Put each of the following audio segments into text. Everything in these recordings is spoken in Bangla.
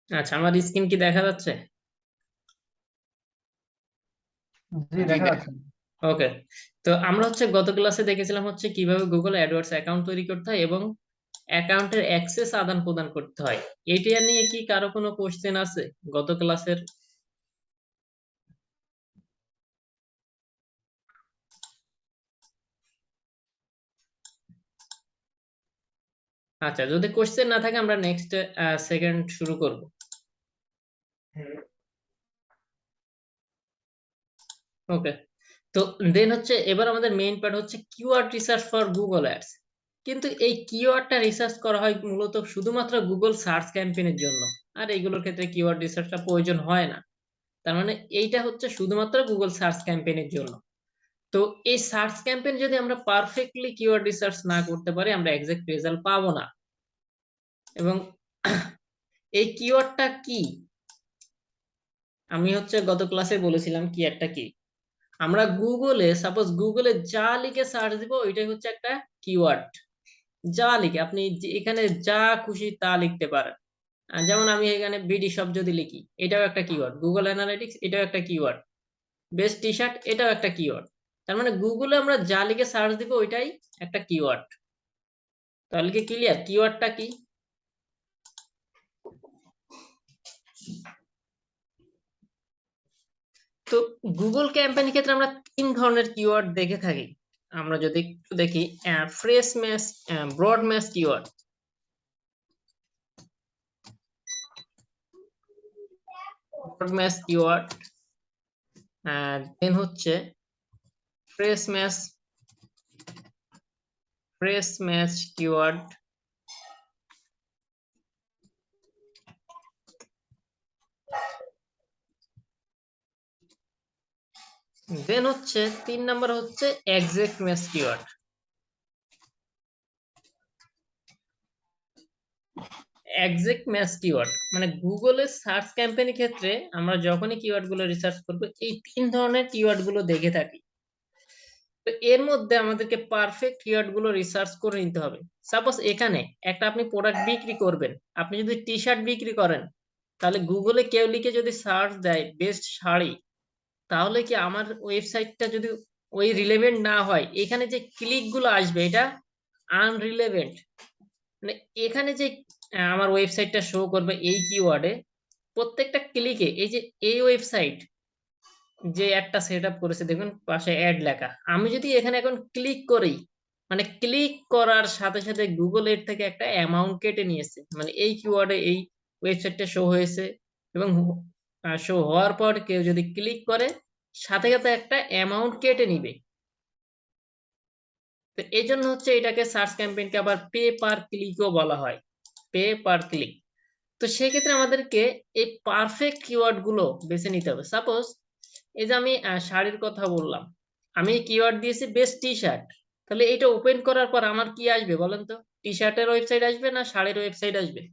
আচ্ছা, আমার স্ক্রিন কি দেখা যাচ্ছে? জি, জি দেখা দেখ। যাচ্ছে। ওকে। তো আমরা গত ক্লাসে দেখেছিলাম কিভাবে গুগল অ্যাডওয়ার্ডস অ্যাকাউন্ট তৈরি করতে হয় এবং অ্যাকাউন্টের অ্যাক্সেস আদান প্রদান করতে হয়। এটা নিয়ে কি কারো কোনো কোশ্চেন আছে গত ক্লাসের? আচ্ছা, যদি কোশ্চেন না থাকে আমরা নেক্সট সেকেন্ড শুরু করব। ওকে। তো দেন এবার আমাদের main part keyword research for Google ads. কিন্তু এই কিওয়ার্ডটা রিসার্চ করা হয় মূলত শুধুমাত্র গুগল সার্চ ক্যাম্পেইনের জন্য। আর এইগুলোর ক্ষেত্রে কিওয়ার্ড রিসার্চটা প্রয়োজন হয় না। তার মানে এইটা শুধুমাত্র গুগল সার্চ ক্যাম্পেইনের জন্য। তো এই সার্চ ক্যাম্পেইন যদি আমরা পারফেক্টলি কিওয়ার্ড রিসার্চ না করতে পারি আমরা এক্সাক্ট রেজাল্ট পাবো না। এবং এই কিওয়ার্ডটা কি, আমি গত ক্লাসে বলেছিলাম কি একটা কি। আমরা গুগলে যা লিখে সার্চ দিব ওইটাই একটা কিওয়ার্ড। যা লিখে আপনি এখানে যা খুশি তা লিখতে পারেন। যেমন আমি এখানে বিডি শপ যদি লিখি এটাও একটা কিওয়ার্ড, গুগল অ্যানালিটিক্স এটাও একটা কিওয়ার্ড, বেস্ট টি শার্ট এটাও একটা কিওয়ার্ড। তার মানে গুগলে আমরা যা লিখে সার্চ দিব ওইটাই একটা কিওয়ার্ড। তাহলে কি ক্লিয়ার কিওয়ার্ডটা কি? তো গুগল ক্যাম্পেইন ক্ষেত্রে আমরা তিন ধরনের কিওয়ার্ড দেখে থাকি। আমরা যদি একটু দেখি, phrase match, broad match keyword, broad match keyword, then phrase match, phrase match keyword, then তিন number exact match keyword. Exact match keyword মানে গুগলের সার্চ ক্যাম্পেইনের ক্ষেত্রে আমরা যখনই কিওয়ার্ড গুলো রিসার্চ করব এই তিন ধরনের কিওয়ার্ড গুলো দেখে থাকি। তো এর মধ্যে আমাদেরকে পারফেক্ট কিওয়ার্ড গুলো রিসার্চ করে নিতে হবে। সাপোজ এখানে একটা আপনি প্রোডাক্ট বিক্রি করবেন, আপনি যদি টি শার্ট বিক্রি করেন, তাহলে গুগলে কেউ লিখে যদি সার্চ দেয় বেস্ট শাড়ি, তাহলে কি আমার ওয়েবসাইটটা যদি ওই রিলেভেন্ট না হয়, এখানে যে ক্লিক গুলো আসবে এটা আনরিলেভেন্ট। মানে এখানে যে আমার ওয়েবসাইটটা শো করবে এই কিওয়ার্ডে, প্রত্যেকটা ক্লিকে এই যে এই ওয়েবসাইট যে একটা সেট আপ করেছে দেখুন পাশে অ্যাড লেখা, আমি যদি এখানে এখন ক্লিক করি, মানে ক্লিক করার সাথে সাথে গুগল এর থেকে একটা অ্যামাউন্ট কেটে নিয়েছে, মানে এই কিওয়ার্ডে এই ওয়েবসাইটটা শো হয়েছে এবং শো হওয়ার পর কেউ যদি ক্লিক করে সাথে সাথে একটা অ্যামাউন্ট কেটে নিবে। তো এই জন্য এটাকে সার্চ ক্যাম্পেইনকে আবার পে পার ক্লিকও বলা হয়, পে পার ক্লিক। তো সেক্ষেত্রে আমাদেরকে এই পারফেক্ট কিওয়ার্ড গুলো বেছে নিতে হবে। সাপোজ এই যে আমি শাড়ির কথা বললাম, আমি কিওয়ার্ড দিয়েছি বেস্ট টি শার্ট, তাহলে এটা ওপেন করার পর আমার কি আসবে বলেন তো? টি শার্টের ওয়েবসাইট আসবে না শাড়ির ওয়েবসাইট আসবে?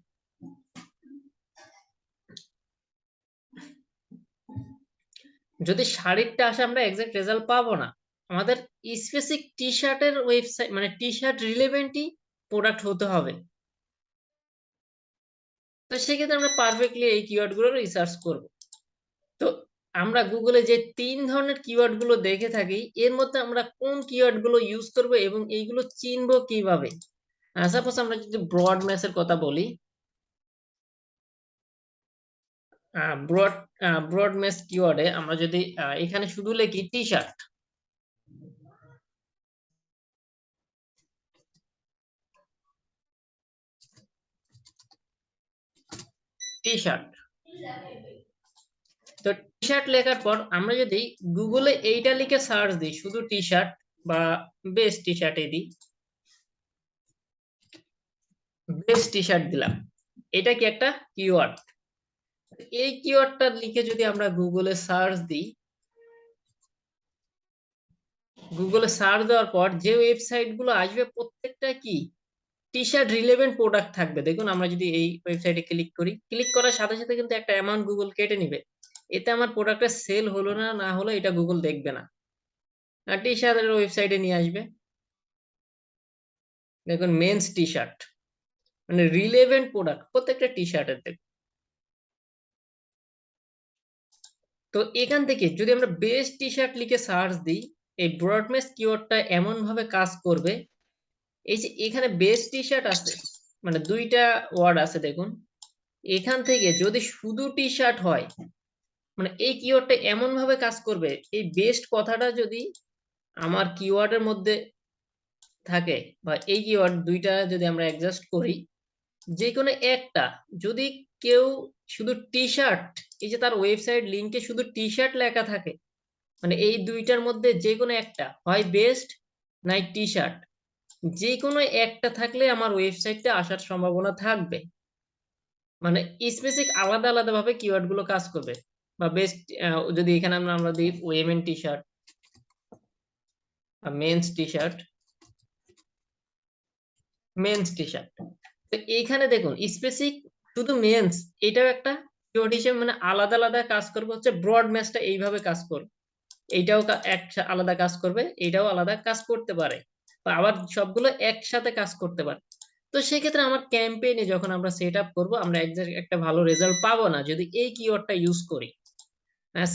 যদি শাড়িরটা আসে আমরা এক্সাক্ট রেজাল্ট পাবো না, আমাদের স্পেসিফিক টি শার্টের ওয়েবসাইট মানে টি শার্ট রিলেভেন্টই প্রোডাক্ট হতে হবে। তো সেক্ষেত্রে আমরা পারফেক্টলি এই কিওয়ার্ড গুলো রিসার্চ করব। তো আমরা গুগলে যে তিন ধরনের কিওয়ার্ড গুলো দেখে থাকি এর মধ্যে আমরা কোন কিওয়ার্ড গুলো ইউজ করব এবং এইগুলো চিনবো কিভাবে? সাপোজ আমরা যদি ব্রড ম্যাচের কথা বলি, ব্রড ব্রড ম্যাচ কিওয়ার্ডে আমরা যদি এখানে শুধু লিখি টি শার্ট, টি শার্ট, তো টি শার্ট লেখার পর আমরা যদি গুগলে এইটা লিখে সার্চ দিই শুধু টি শার্ট বা বেস্ট টি শার্ট দিই, বেস্ট টি শার্ট দিলাম, এটা কি একটা কিওয়ার্ড? এই কিওয়ার্ডটা লিখে যদি আমরা গুগলে সার্চ দিই, গুগলে সার্চ দেওয়ার পর যে ওয়েবসাইট গুলো আসবে প্রত্যেকটা কি টি শার্ট রিলেভেন্ট প্রোডাক্ট থাকবে। দেখুন আমরা যদি এই ওয়েবসাইটে ক্লিক করি, ক্লিক করার সাথে সাথে কিন্তু একটা অ্যামাউন্ট গুগল কেটে নিবে। এতে আমার প্রোডাক্টটা সেল হলো না না হলো এটা গুগল দেখবে না, টি শার্টের ওয়েবসাইটে নিয়ে আসবে। দেখুন মেন্স টি শার্ট, মানে রিলেভেন্ট প্রোডাক্ট প্রত্যেকটা টি শার্টের। দেখুন তো এখান থেকে যদি আমরা বেস্ট টি শার্ট লিখে সার্চ দিই, এই ব্রডমেস কিওয়ার্ডটা এমন ভাবে কাজ করবে, এই যে এখানে বেস্ট টি শার্ট আছে, মানে দুইটা ওয়ার্ড আছে দেখুন, এখান থেকে যদি শুধু টি শার্ট হয়, মানে এই কিওয়ার্ডটা এমন ভাবে কাজ করবে, এই বেস্ট কথাটা যদি আমার কিওয়ার্ডের মধ্যে থাকে, বা এই কিওয়ার্ড দুইটা যদি আমরা অ্যাডজাস্ট করি, যে কোনো একটা, যদি কেউ শুধু টি শার্ট, এই যে তার ওয়েবসাইট লিংকে শুধু টি শার্ট লেখা থাকে, মানে এই দুইটার মধ্যে যে কোনো একটা হয় বেস্ট নাই টি শার্ট, যে কোনো একটা থাকলে আমার ওয়েবসাইটটা আসার সম্ভাবনা থাকবে। মানে স্পেসিফিক আলাদা আলাদা ভাবে কিওয়ার্ড গুলো কাজ করবে। বা বেস্ট, যদি এখানে আমরা দিই women T shirt, men's T shirt, men's T shirt, তো এইখানে দেখুন স্পেসিফিক শুধু মেন্স, এটাও একটা কিওয়ার্ড হিসেবে, মানে আলাদা আলাদা কাজ করবে, হচ্ছে ব্রড ম্যাচটা এইভাবে কাজ করবে, এইটাও আলাদা কাজ করবে, এটাও আলাদা কাজ করতে পারে, বা আবার সবগুলো একসাথে কাজ করতে পারে। তো সেক্ষেত্রে আমার ক্যাম্পেইনে যখন আমরা সেট আপ করবো, আমরা একটা ভালো রেজাল্ট পাবো না যদি এই কিওয়ার্ডটা ইউজ করি।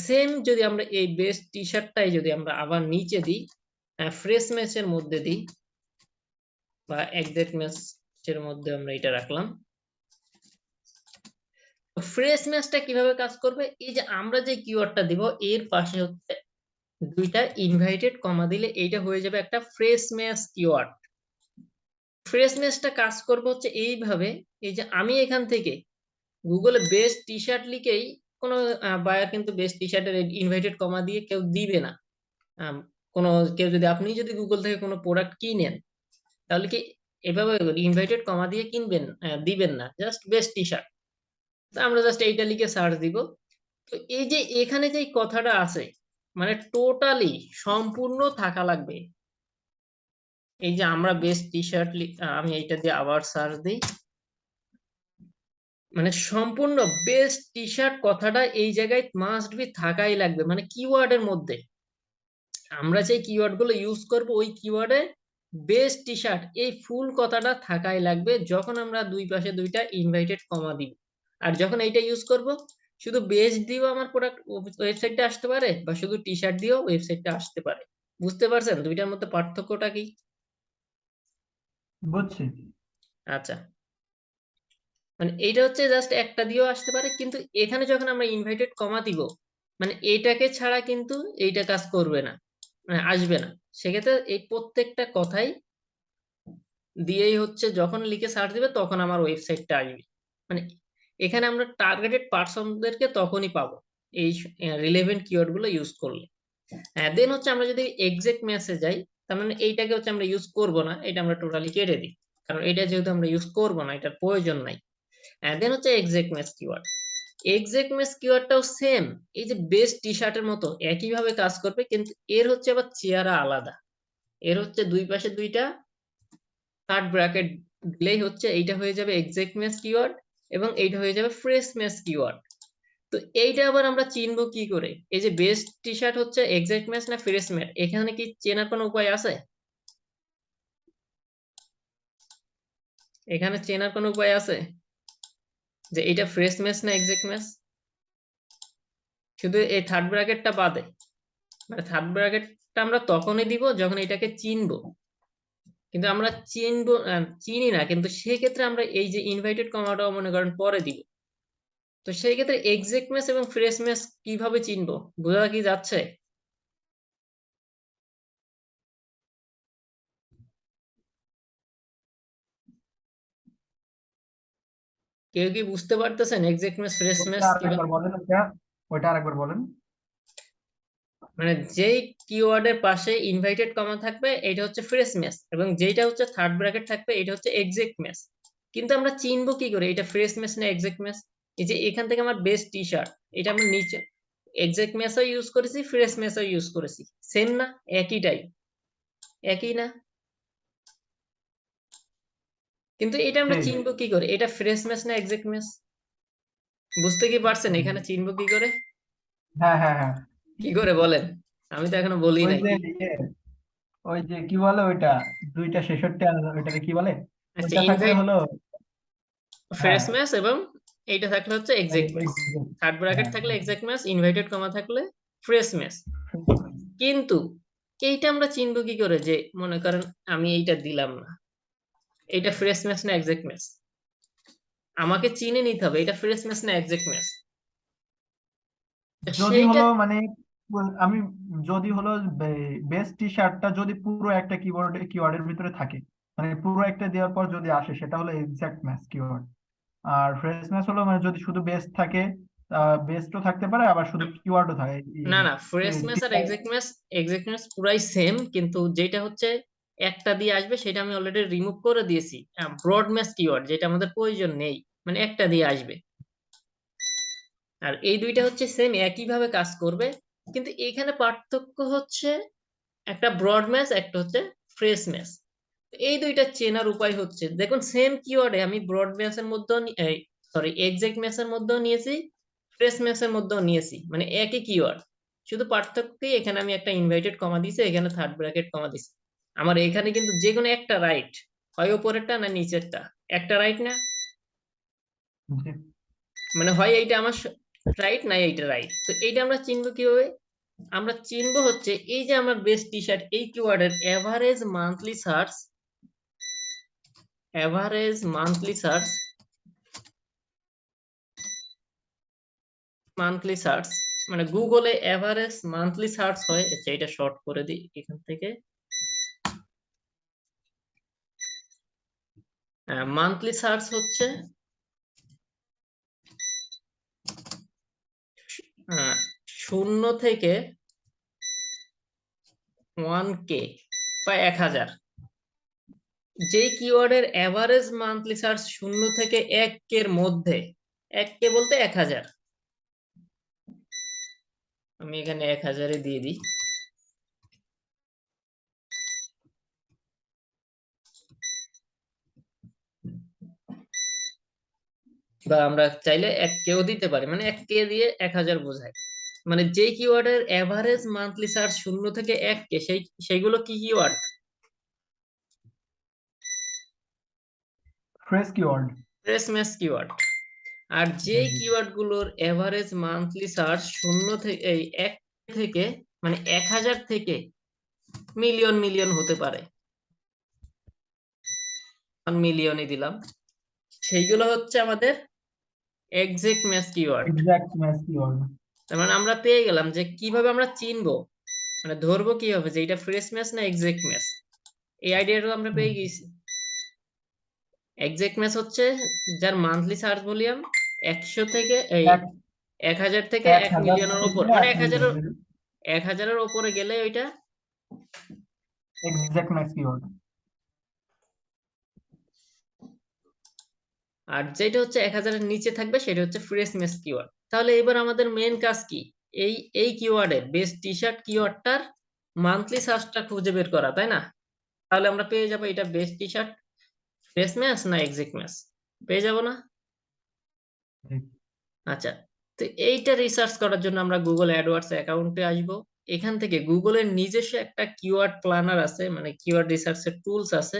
সেম যদি আমরা এই বেস্ট টি শার্টটাই যদি আমরা আবার নিচে দিই, ফ্রেশ ম্যাচের মধ্যে দিই, বা এক্সাক্ট ম্যাচের মধ্যে আমরা এটা রাখলাম, ফ্রেশ ম্যাচটা কিভাবে কাজ করবে, এই যে আমরা যে কিওয়ার্ডটা দিব এর পাশে হচ্ছে দুইটা ইনভাইটেড কমা দিলে এইটা হয়ে যাবে একটা ফ্রেশ ম্যাচ কিওয়ার্ড। ফ্রেশ ম্যাচটা কাজ করবে হচ্ছে এইভাবে, এই যে আমি এখান থেকে গুগলে বেস্ট টি শার্ট লিখেই কোনো বায়ার কিন্তু বেস্ট টি শার্টের ইনভাইটেড কমা দিয়ে কেউ দিবে না। আম, কোনো কেউ যদি আপনি যদি গুগল থেকে কোনো প্রোডাক্ট কিনেন, তাহলে কি এভাবে ইনভাইটেড কমা দিয়ে কিনবেন, দিবেন না, জাস্ট বেস্ট টি শার্ট। আমরা জাস্ট এইটা লিখে সার্চ দিব। তো এই যে এখানে যে কথাটা আছে, মানে টোটালি সম্পূর্ণ থাকা লাগবে। এই যে আমরা বেস্ট টি শার্ট, আমি এইটা দিয়ে আবার সার্চ দিই, মানে সম্পূর্ণ বেস্ট টি শার্ট কথাটা এই জায়গায় মাস্ট বি থাকাই লাগবে, মানে কিওয়ার্ডের মধ্যে আমরা যে কিওয়ার্ড গুলো ইউজ করব ওই কিওয়ার্ডে বেস্ট টি শার্ট এই ফুল কথাটা থাকাই লাগবে, যখন আমরা দুই পাশে দুইটা ইনভাইটেড কমা দিব। আর যখন এইটা ইউজ করব, শুধু বেস্ট দিয়েও আমার প্রোডাক্ট ওয়েবসাইটে আসতে পারে, বা শুধু টি শার্ট দিয়েও ওয়েবসাইটে আসতে পারে। বুঝতে পারছেন দুইটার মধ্যে পার্থক্যটা কি? বুঝছি। আচ্ছা, মানে এইটা হচ্ছে জাস্ট একটা দিয়েও আসতে পারে, কিন্তু এখানে যখন আমরা ইনভাইটেড কমা দিব, মানে এইটাকে ছাড়া কিন্তু এইটা কাজ করবে না, মানে আসবে না। সেক্ষেত্রে এই প্রত্যেকটা কথাই দিয়েই হচ্ছে যখন লিখে সার্চ দিবে তখন আমার ওয়েবসাইটটা আসবে। মানে এখানে আমরা টার্গেটেড পার্সনদেরকে তখনই পাবো এই রিলেভেন্ট কিওয়ার্ড গুলো ইউজ করলে। দেন হচ্ছে আমরা যদি এক্সাক্ট ম্যাচে যাই, তার মানে এইটাকে হচ্ছে আমরা ইউজ করব না, এটা আমরা টোটালি কেটে দিই, কারণ এটা যেহেতু আমরা ইউজ করব না, এটার প্রয়োজন নাই। দেন হচ্ছে exact match keyword. Exact match কিওয়ার্ডটাও সেম, এই যে বেস্ট টি শার্টের মতো একই ভাবে কাজ করবে, কিন্তু এর হচ্ছে আবার চেহারা আলাদা। এর হচ্ছে দুই পাশে দুইটা থার্ড ব্র্যাকেট দিলেই হচ্ছে এইটা হয়ে যাবে এক্সাক্ট ম্যাচ কিওয়ার্ড, এবং এইটা হয়ে যাবে ফ্রেশ ম্যাচ কিওয়ার্ড। তো এইটা আবার আমরা চিনবো কি করে, এই যে বেস্ট টি শার্ট হচ্ছে এক্সাক্ট ম্যাচ না ফ্রেশ ম্যাচ, এখানে কি চেনার কোনো উপায় আছে? এখানে চেনার কোনো উপায় আছে যে এটা ফ্রেশ ম্যাচ না এক্সাক্ট ম্যাচ? শুধু এই থার্ড ব্র্যাকেটটা বাদে, মানে থার্ড ব্র্যাকেটটা আমরা তখনই দিব যখন এটাকে চিনবো, কিন্তু আমরা চিনবো চিনি না, কিন্তু সেক্ষেত্রে আমরা এই যে ইনভাইটেড কমাটাও মনে করেন পরে দিব। তো সেই ক্ষেত্রে এক্সাক্ট ম্যাচ এবং ফ্রেশ ম্যাচ কিভাবে চিনবো, বোঝা কি যাচ্ছে? কেউ কি বুঝতে পারতেছেন এক্সাক্ট ম্যাচ ফ্রেশ ওইটা ম্যাচ কিভাবে? আরেকবার বলেন, ওইটা আরেকবার বলেন। মানে যেই কিওয়ার্ডের পাশে ইনভাইটেড কমা থাকবে এটা হচ্ছে ফ্রেশ ম্যাচ, এবং যেটা হচ্ছে থার্ড ব্র্যাকেট থাকবে এটা হচ্ছে এক্সাক্ট ম্যাচ। কিন্তু আমরা চিনবো কি করে এটা ফ্রেশ ম্যাচ না এক্সাক্ট ম্যাচ? এই যে এখান থেকে আমার বেস্ট টি শার্ট, এটা আমরা নিচে এক্সাক্ট ম্যাচও ইউজ করেছি, ফ্রেশ ম্যাচও ইউজ করেছি, সেম না? একইটাই, একই না? কিন্তু এটা আমরা সেই। চিনবো কি করে এটা ফ্রেশ ম্যাচ না এক্সাক্ট ম্যাচ? বুঝতে কি পারছেন এখানে চিনবো কি করে? হ্যাঁ, হ্যাঁ, হ্যাঁ। কি করে বলেন, আমি তো এখনো বলি ওই নাই যে কি। ইয়ে, ওই যে কি বলে ওইটা, 2টা 66 আর ওইটাকে কি বলে, আচ্ছা, ওইটা থাকলে ইনভাইট হলো। হ্যাঁ, ফ্রেশ ম্যাচ এবং এইটা থাকলে হচ্ছে এক্সাক্ট ম্যাচ, থার্ড ব্র্যাকেট হ্যাঁ থাকলে এক্সাক্ট ম্যাচ, ইনভার্টেড কমা থাকলে ফ্রেশ ম্যাচ। কিন্তু এইটা আমরা চিনবো কি করে যে মনে করেন আমি এইটা দিলাম না, এইটা ফ্রেশ ম্যাচ না এক্সাক্ট ম্যাচ? আমাকে চিনে নিতে হবে এটা ফ্রেশ ম্যাচ না এক্সাক্ট ম্যাচ। যদি সেইটা হলো মানে আমি যদি হলো বেস্ট টি শার্টটা যদি পুরো একটা কিওয়ার্ডের ভিতরে থাকে, মানে পুরো একটা দেওয়ার পর যদি আসে সেটা হলো এক্সাক্ট ম্যাচ কিওয়ার্ড। আর ফ্রেশ ম্যাচ হলো মানে যদি শুধু বেস্ট থাকে, বেস্টও থাকতে পারে আবার শুধু কিওয়ার্ডও থাকে না না, ফ্রেশ ম্যাচ আর এক্সাক্ট ম্যাচ পুরাই সেম, কিন্তু যেটা হচ্ছে একটা দিয়ে আসবে সেটা আমি অলরেডি রিমুভ করে দিয়েছি। ব্রড ম্যাচ কিওয়ার্ড যেটা আমাদের প্রয়োজন নেই, মানে একটা দিয়ে আসবে। আর এই দুইটা হচ্ছে সেম একই ভাবে কাজ করবে, কিন্তু এখানে পার্থক্য হচ্ছে একটা ব্রড ম্যাচ একটা হচ্ছে ফ্রেশ ম্যাচ। এই দুইটা চেনার উপায় হচ্ছে দেখুন সেম কিওয়ার্ডে আমি ব্রড ম্যাচের মধ্যেও সরি এক্সাক্ট ম্যাচের মধ্যেও নিয়েছি, ফ্রেশ ম্যাচের মধ্যেও নিয়েছি, মানে একই কিওয়ার্ড। শুধু পার্থক্যই এখানে আমি একটা ইনভাইটেড কমা দিয়েছি, এখানে থার্ড ব্র্যাকেট কমা দিয়েছি। আমার এখানে কিন্তু যে কোনো একটা রাইট, হয় উপরেরটা না নিচেরটা, একটা রাইট না? মানে হয় এইটা আমার রাইট না এইটা রাইট। তো এইটা আমরা চিনবো কিভাবে? আমরা চিনবো হচ্ছে এই যে আমার বেস্ট টি শার্ট এই কিওয়ার্ডের average monthly search, average monthly search, monthly search মানে গুগলে এভারেজ মান্থলি সার্চ হয়, আচ্ছা এটা শর্ট করে দিই এখান থেকে। মান্থলি সার্চ হচ্ছে 0 থেকে 1K বা 1000। যেই কিওয়ার্ডের এভারেজ মান্থলি সার্চ 0 থেকে 1K এর মধ্যে, 1K বলতে 1000, আমি এখানে 1000-এ দিয়ে দিই। বা আমরা চাইলে 1K-ও দিতে পারি, মানে 1K দিয়ে 1000 বোঝায়। মানে যে কিওয়ার্ডের এভারেজ মান্থলি সার্চ 0 থেকে 1K সেইগুলো কি keyword? Fresh keyword. Fresh match keyword. আর যে কিওয়ার্ড গুলোর এভারেজ মান্থলি সার্চ 1 থেকে মানে 1000 থেকে মিলিয়ন মিলিয়ন হতে পারে, মিলিয়নই দিলাম, সেইগুলো হচ্ছে আমাদের exact match keyword. Exact match keyword. তার মানে আমরা পেয়ে গেলাম যে কিভাবে আমরা চিনবো, মানে ধরবো কিভাবে যে এটা ফ্রেশ ম্যাচ না এক্সাক্ট ম্যাচ। এই আইডিয়াটা আমরা পেয়ে গেছি। এক্সাক্ট ম্যাচ হচ্ছে যার মান্থলি সার্চ ভলিউম 100 থেকে এই এক 1000 থেকে এক 1 হাজার মিলিয়নের থেকে উপর, মানে এক 1000-এর মিলিয়নের 1000-এর উপরে গেলে ওইটা। Exact match keyword. আর যেটা হচ্ছে 1000-এর নিচে থাকবে সেটা হচ্ছে ফ্রেশ ম্যাচ কিওয়ার্ড। তাহলে এবার আমাদের মেন কাজ কি? এই কিওয়ার্ডের বেস্ট টি শার্ট কিওয়ার্ডটার মান্থলি সার্চটা খুঁজে বের করা, তাই না? তাহলে আমরা পেয়ে যাবো এটা best T shirt fresh match না এক্সাক্ট ম্যাচ, পেয়ে যাবো না? আচ্ছা, তো এইটা রিসার্চ করার জন্য আমরা গুগল অ্যাডওয়ার্ডস অ্যাকাউন্টে আসবো। এখান থেকে গুগলের নিজস্ব একটা কিওয়ার্ড প্ল্যানার আছে, মানে কিওয়ার্ড রিসার্চের টুলস আছে।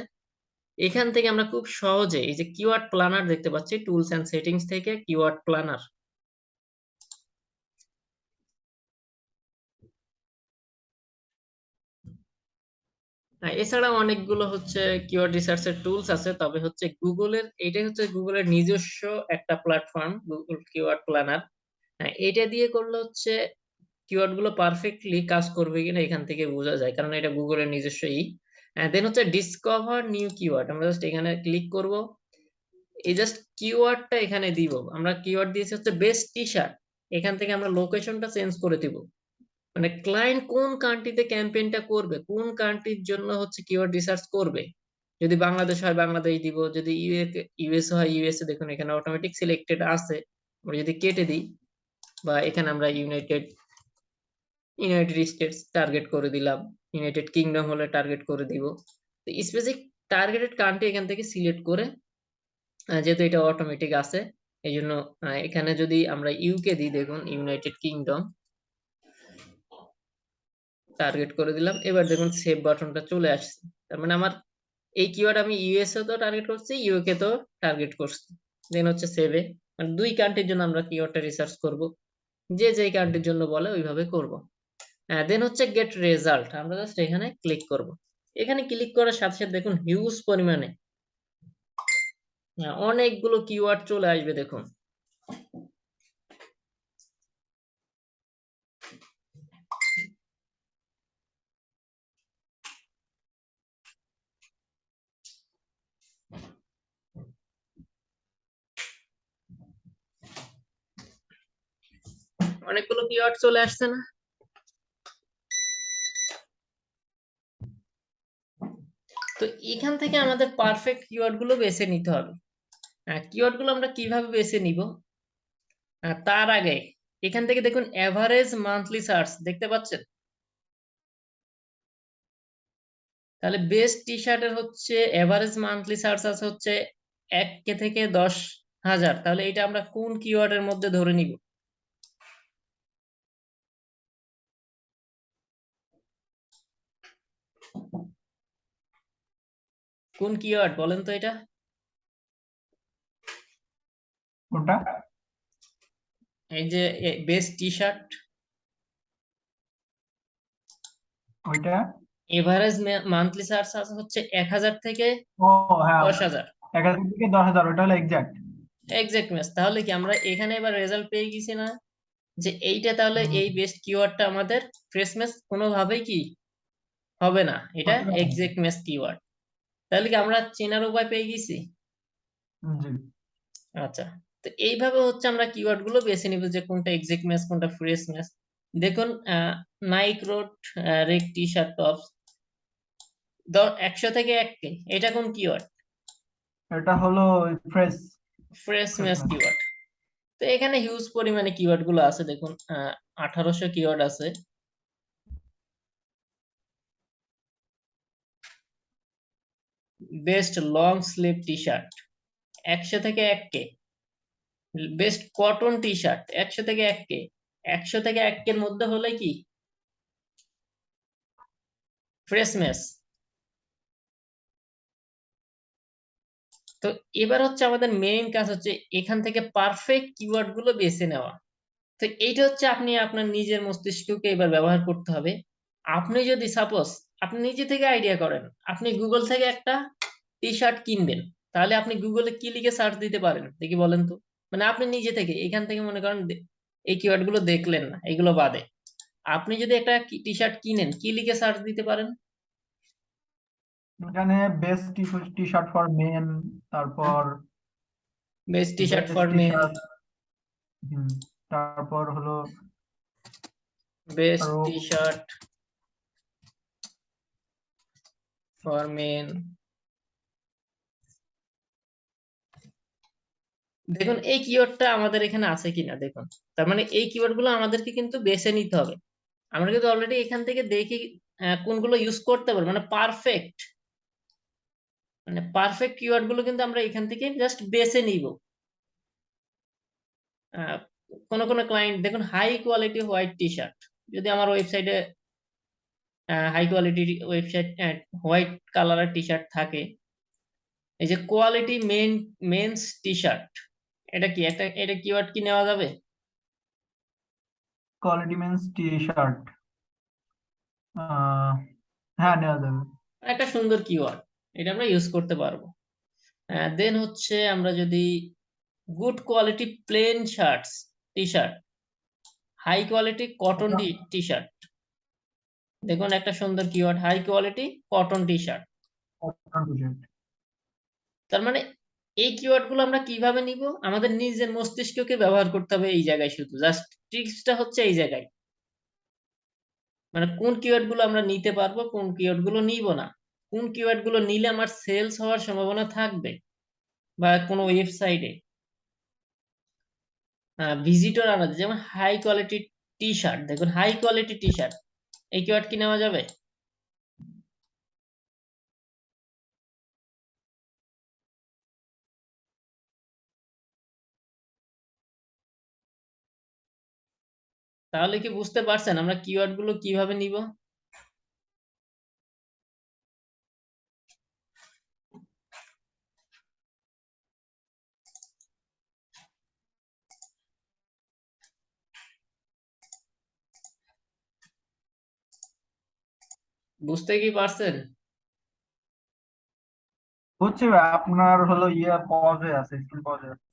এখান থেকে আমরা খুব সহজে এই যে কিওয়ার্ড প্ল্যানার দেখতে পাচ্ছি, টুলস এন্ড সেটিংস থেকে কিওয়ার্ড প্ল্যানার, এছাড়া অনেকগুলো হচ্ছে কিওয়ার্ড রিসার্চের টুলস আছে, তবে হচ্ছে গুগলের এটাই হচ্ছে গুগলের নিজস্ব একটা প্ল্যাটফর্ম, গুগল কিওয়ার্ড প্ল্যানার। এটা দিয়ে করলে হচ্ছে কিওয়ার্ড গুলো পারফেক্টলি কাজ করবে কিনা এখান থেকে বোঝা যায়, কারণ এটা গুগলের নিজস্ব দেন হচ্ছে ডিসকভার নিউ কিওয়ার্ড, আমরা জাস্ট এখানে ক্লিক করব। এই জাস্ট কিওয়ার্ডটা এখানে দিব, আমরা কিওয়ার্ড দিয়েছি হচ্ছে বেস্ট টি শার্ট। এখান থেকে আমরা লোকেশনটা চেঞ্জ করে দিব, মানে ক্লায়েন্ট কোন কান্ট্রিতে ক্যাম্পেইনটা করবে, কোন কান্ট্রির জন্য হচ্ছে কিওয়ার্ড রিসার্চ করবে। যদি বাংলাদেশ হয় বাংলাদেশ দিব, যদি ইউএস হয় ইউএসএ, দেখুন এখানে অটোমেটিক সিলেক্টেড আছে। আমরা যদি কেটে দিই বা এখানে আমরা ইউনাইটেড স্টেটস টার্গেট করে দিলাম, ইউনাইটেড কিংডম হলে টার্গেট করে দিব। তো স্পেসিফিক টার্গেটেড কান্ট্রি এখান থেকে সিলেক্ট করে, যেহেতু এটা অটোমেটিক আছে এই জন্য এখানে যদি আমরা ইউকে দিই, দেখুন ইউনাইটেড কিংডম টার্গেট করে দিলাম। এবার দেখুন সেভ বাটনটা চলে আসছে, তার মানে আমার এই কিওয়ার্ড আমি ইউএসএ তো টার্গেট করছি, ইউকে তো টার্গেট করছি। দেন হচ্ছে সেভে মানে 2 কান্ট্রির জন্য আমরা কিওয়ার্ডটা রিসার্চ করব, যে যেই কান্ট্রির জন্য বলে ওইভাবে করব। দেন হচ্ছে গেট রেজাল্ট, আমরা জাস্ট এখানে ক্লিক করব। এখানে ক্লিক করার সাথে সাথে দেখুন হিউজ পরিমাণে অনেকগুলো কিওয়ার্ড চলে আসবে দেখুন। অনেকগুলো কিওয়ার্ড চলে আসছে না? তো এখান থেকে আমাদের পারফেক্ট কিওয়ার্ড গুলো বেছে নিতে হবে। কিওয়ার্ড গুলো আমরা কিভাবে বেছে নিব? তার আগে এখান থেকে দেখুন এভারেজ মান্থলি সার্চ দেখতে পাচ্ছেন? তাহলে বেস্ট টি শার্টের হচ্ছে এভারেজ মান্থলি সার্চ আছে হচ্ছে 1 থেকে 10,000। তাহলে এটা আমরা কোন কিওয়ার্ডের মধ্যে ধরে নিব? কোন কিওয়ার্ড বলেন তো এটা? কোনটা? এই যে বেস্ট টি শার্ট, ওইটা? এভারেজ মান্থলি সার্চ আছে হচ্ছে 1,000 থেকে ও হ্যাঁ, 10,000। 11 থেকে 10,000, ওইটা হলো এক্সাক্ট। Exact match. তাহলে কি আমরা এখানে এবার রেজাল্ট পেয়ে গেছি না, যে এইটা তাহলে এই বেস্ট কিওয়ার্ডটা আমাদের ফ্রেশ ম্যাচ কোনোভাবেই কি হবে না, এটা হতে পারে না। Exact match keyword. তাহলে কি আমরা চেনার উপায় পেয়ে গেছি? জি। আচ্ছা, তো এইভাবে হচ্ছে আমরা কিওয়ার্ড গুলো বেছে নিব যে কোনটা এক্সাক্ট ম্যাচ কোনটা ফ্রেশ ম্যাচ। দেখুন Nike road rack T shirt tops 100 থেকে 1K, এটা কোন কিওয়ার্ড? এটা হলো fresh fresh fresh match match. Keyword. তো এখানে হিউজ পরিমাণে কিওয়ার্ড গুলো আছে দেখুন, 1800 কিওয়ার্ড আছে। Best long sleeve T shirt 100 থেকে 1K। Best cotton T shirt 100 থেকে 1K। 100 থেকে 1K এর মধ্যে হলে কি ফ্রেশ ম্যাচ। তো এবার হচ্ছে আমাদের মেইন কাজ হচ্ছে এখান থেকে পারফেক্ট কিওয়ার্ড গুলো বেছে নেওয়া। তো এইটা হচ্ছে আপনি আপনার নিজের মস্তিষ্ককে এবার ব্যবহার করতে হবে। আপনি যদি সাপোজ আপনি নিজে থেকে আইডিয়া করেন, আপনি গুগল থেকে একটা টি শার্ট কিনবেন, তাহলে আপনি গুগলে কি লিখে সার্চ দিতে পারেন দেখি বলেন তো? মানে আপনি নিজে থেকে এখান থেকে মনে করেন এই কিওয়ার্ড গুলো দেখলেন না, এগুলো বাদে আপনি যদি একটা টি শার্ট কিনেন কি লিখে সার্চ দিতে পারেন? এখানে best T shirt for men, তারপর best T shirt best for T men, shirt, তারপর হলো বেস্ট আরো টি শার্ট ফর মেন। দেখুন এই কিওয়ার্ডটা আমাদের এখানে আছে কিনা দেখুন। তার মানে এই কিওয়ার্ড গুলো আমাদেরকে কিন্তু বেছে নিতে হবে। আমরা কিন্তু অলরেডি এখান থেকে দেখি কোনগুলো ইউজ করতে পারবো, মানে পারফেক্ট কিওয়ার্ড গুলো কিন্তু আমরা এখান থেকে জাস্ট বেছে নিব। আহ, কোন কোন ক্লায়েন্ট দেখুন high quality white T shirt, যদি আমার ওয়েবসাইটে হাই কোয়ালিটি ওয়েবসাইট হোয়াইট কালারের টি শার্ট থাকে, এই যে কোয়ালিটি মেন্স টি শার্ট, এটা কি একটা এটা কিওয়ার্ড কি নেওয়া যাবে? কোয়ালিটি মেন্স টি শার্ট, হ্যাঁ নেওয়া যাবে। একটা সুন্দর কিওয়ার্ড, এটা আমরা ইউজ করতে পারবো। দেন হচ্ছে আমরা যদি good quality plain shirts T shirt, high quality cotton T shirt, দেখুন একটা সুন্দর keyword high quality cotton T shirt. তার মানে এই কিওয়ার্ড গুলো আমরা কিভাবে নিব? আমাদের নিজের মস্তিষ্ককে ব্যবহার করতে হবে এই জায়গায়, শুধু জাস্ট ট্রিক্সটা হচ্ছে এই জায়গায়, মানে কোন কিওয়ার্ড গুলো আমরা নিতে পারবো কোন কিওয়ার্ড গুলো নিব না, কোন কিওয়ার্ড গুলো নিলে আমার সেলস হওয়ার সম্ভাবনা থাকবে, বা কোনো ওয়েবসাইটে ভিজিটর আনা যায়। যেমন হাই কোয়ালিটি টি শার্ট, দেখুন হাই কোয়ালিটি টি শার্ট, এই কিওয়ার্ড কি নেওয়া যাবে? তাহলে কি বুঝতে পারছেন আমরা কিওয়ার্ড গুলো কিভাবে নিব? বুঝতে কি পারছেন? বুঝছি ভাই, আপনার হলো পজ হয়ে আছে, স্ক্রিন পজ হয়ে আছে।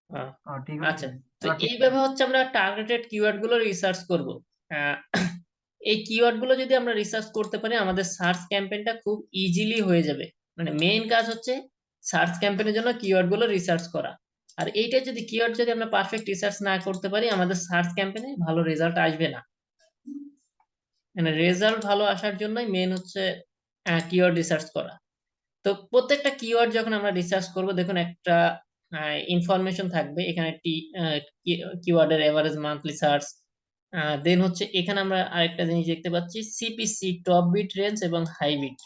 আহ, ঠিক আচ্ছা, আছে, তো এবার ঠিক আছে। এইভাবে হচ্ছে আমরা টার্গেটেড কিওয়ার্ড গুলো রিসার্চ করব। আহ, এই কিওয়ার্ড গুলো যদি আমরা রিসার্চ করতে পারি আমাদের সার্চ ক্যাম্পেইনটা খুব ইজিলি হয়ে যাবে। মানে মেইন কাজ হচ্ছে সার্চ ক্যাম্পেইনের জন্য কিওয়ার্ড গুলো রিসার্চ করা। আর এইটা যদি কিওয়ার্ড যদি আমরা পারফেক্ট রিসার্চ না করতে পারি আমাদের সার্চ ক্যাম্পেইনে ভালো রেজাল্ট আসবে না। মানে রেজাল্ট ভালো আসার জন্যই মেন হচ্ছে কিওয়ার্ড রিসার্চ করা। তো প্রত্যেকটা কিওয়ার্ড যখন আমরা রিসার্চ করব দেখুন একটা ইনফরমেশন থাকবে এখানে কিওয়ার্ডের এভারেজ মান্থলি সার্চ। দেন হচ্ছে এখানে আমরা আরেকটা জিনিস দেখতে পাচ্ছি সিপিসি টপ বিট রেঞ্জ এবং হাই বিট।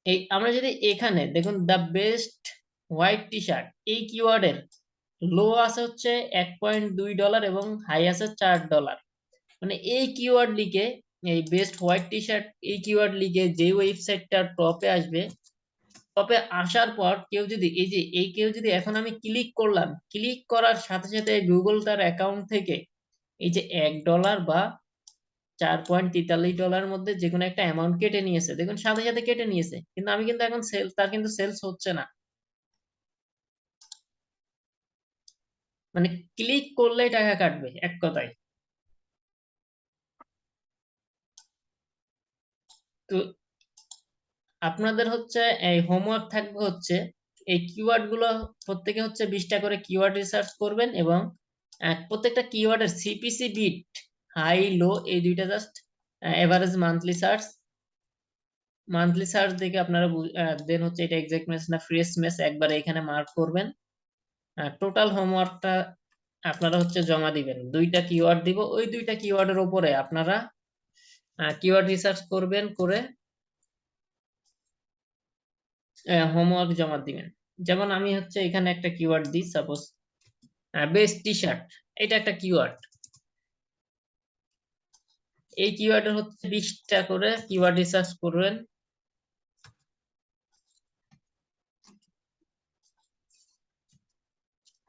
এই আমরা যদি এখানে দেখুন the best white T shirt এই কিওয়ার্ডের লো আছে হচ্ছে $1.2 এবং হাই আছে $4। মানে এই কিওয়ার্ড লিখে এই বেস্ট হোয়াইট টি শার্ট এই কিওয়ার্ড লিখে যে ওয়েবসাইটটা টপে আসবে, টপে আসার পর কেউ যদি এই যে এই কেউ যদি এখন আমি ক্লিক করলাম, ক্লিক করার সাথে সাথে গুগল তার অ্যাকাউন্ট থেকে এই যে $1 বা $4.43 মধ্যে যে কোনো একটা অ্যামাউন্ট কেটে নিয়েছে, দেখুন সাথে সাথে কেটে নিয়েছে, কিন্তু আমি কিন্তু এখন সেল তার কিন্তু সেলস হচ্ছে না। মানে ক্লিক করলেই টাকা কাটবে এক কথায়। তো আপনাদের হচ্ছে এই হোমওয়ার্ক থাকবে হচ্ছে এই কিওয়ার্ড গুলো প্রত্যেকে হচ্ছে 20টা করে কিওয়ার্ড রিসার্চ করবেন এবং প্রত্যেকটা কিওয়ার্ডের সিপিসি বিট হাই লো এই দুইটা জাস্ট এভারেজ মান্থলি সার্চ দেখে আপনারা দেন হচ্ছে এটা এক্সাক্ট ম্যাচ না ফ্রেশ ম্যাচ একবার এখানে মার্ক করবেন। টোটাল হোমওয়ার্কটা আপনারা হচ্ছে জমা দিবেন, দুইটা কিওয়ার্ড দিব, ওই দুইটা কিওয়ার্ডের উপরে আপনারা কিওয়ার্ড রিসার্চ করবেন করে হোমওয়ার্ক জমা দিবেন। যেমন আমি হচ্ছে এখানে একটা কিওয়ার্ড দিই সাপোজ বেস্ট টি শার্ট, এটা একটা কিওয়ার্ড। এই কিওয়ার্ডের হচ্ছে 20টা করে কিওয়ার্ড রিসার্চ করবেন।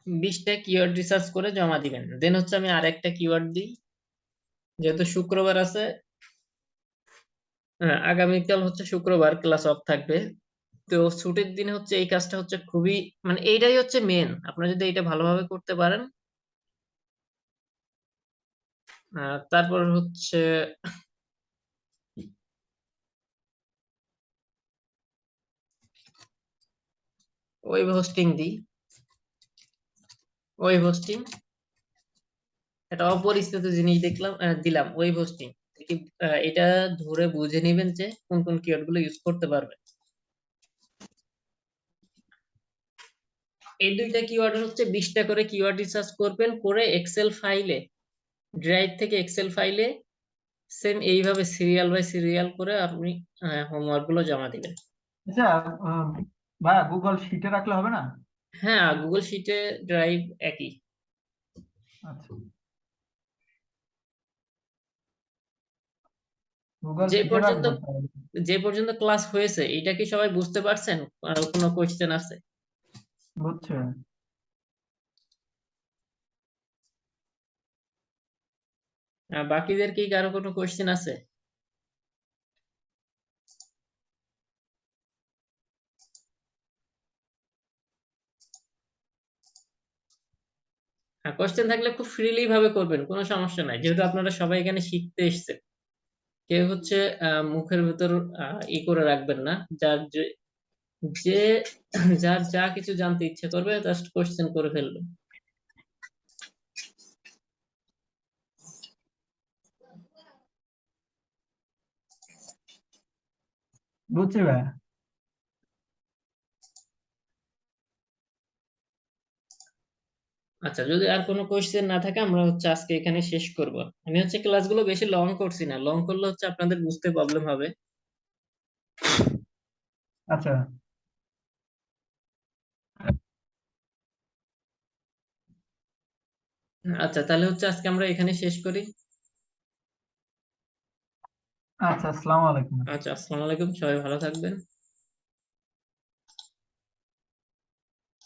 20টা কিওয়ার্ড রিসার্চ করে জমা দিবেন। দেন হচ্ছে আমি আরেকটা কিওয়ার্ড দিই, যেহেতু শুক্রবার আছে, আগামীকাল হচ্ছে শুক্রবার ক্লাস অফ থাকবে, তো ছুটির দিনে হচ্ছে এই কাজটা হচ্ছে খুবই মানে এইটাই হচ্ছে মেন, আপনারা যদি এটা ভালোভাবে করতে পারেন। তারপর হচ্ছে ওয়েব হোস্টিং দিই, ওয়েব হোস্টিং একটা অপরিচিত জিনিস দেখলাম দিলাম ওয়েব হোস্টিং। এটা ধরে বুঝে নেবেন যে কোন কোন কিওয়ার্ড গুলো ইউজ করতে পারবে। এই দুইটা কিওয়ার্ড হচ্ছে 20টা করে কিওয়ার্ড রিসার্চ করবেন করে এক্সেল ফাইলে, ড্রাইভ থেকে এক্সেল ফাইলে সেম এইভাবে সিরিয়াল বাই সিরিয়াল করে আপনি হোমওয়ার্ক গুলো জমা দিবেন। আচ্ছা, আহ, ভাইয়া গুগল শিটে রাখলে হবে না? হ্যাঁ, গুগল শিটে ড্রাইভ একই। আচ্ছা, গুগল যে শিটে পর্যন্ত রাখবো তাহলে। যে পর্যন্ত ক্লাস হয়েছে এটা কি সবাই বুঝতে পারছেন? আর কোনো কোয়েশ্চেন আছে? বুঝছে। বাকিদের কি কারো কোনো কোয়েশ্চেন আছে? কোয়েশ্চেন থাকলে খুব ফ্রিলি ভাবে করবেন, কোনো সমস্যা নাই, যেহেতু আপনারা সবাই এখানে শিখতে এসেছেন। কেউ হচ্ছে মুখের ভেতর করে রাখবেন না। যার যে যে যার যা কিছু জানতে ইচ্ছে করবে জাস্ট কোয়েশ্চেন করে ফেলবেন। বুঝছি ভাইয়া। আচ্ছা, যদি আর কোনো কোয়েশ্চেন না থাকে আমরা হচ্ছে আজকে এখানে শেষ করব। আমি হচ্ছে ক্লাসগুলো বেশি লং করছি না, লং করলে হচ্ছে আপনাদের বুঝতে প্রবলেম হবে। আচ্ছা। আচ্ছা, তাহলে হচ্ছে আজকে আমরা এখানে শেষ করি। আচ্ছা, আসসালামু আলাইকুম। আচ্ছা, আসসালামু আলাইকুম, সবাই ভালো থাকবেন।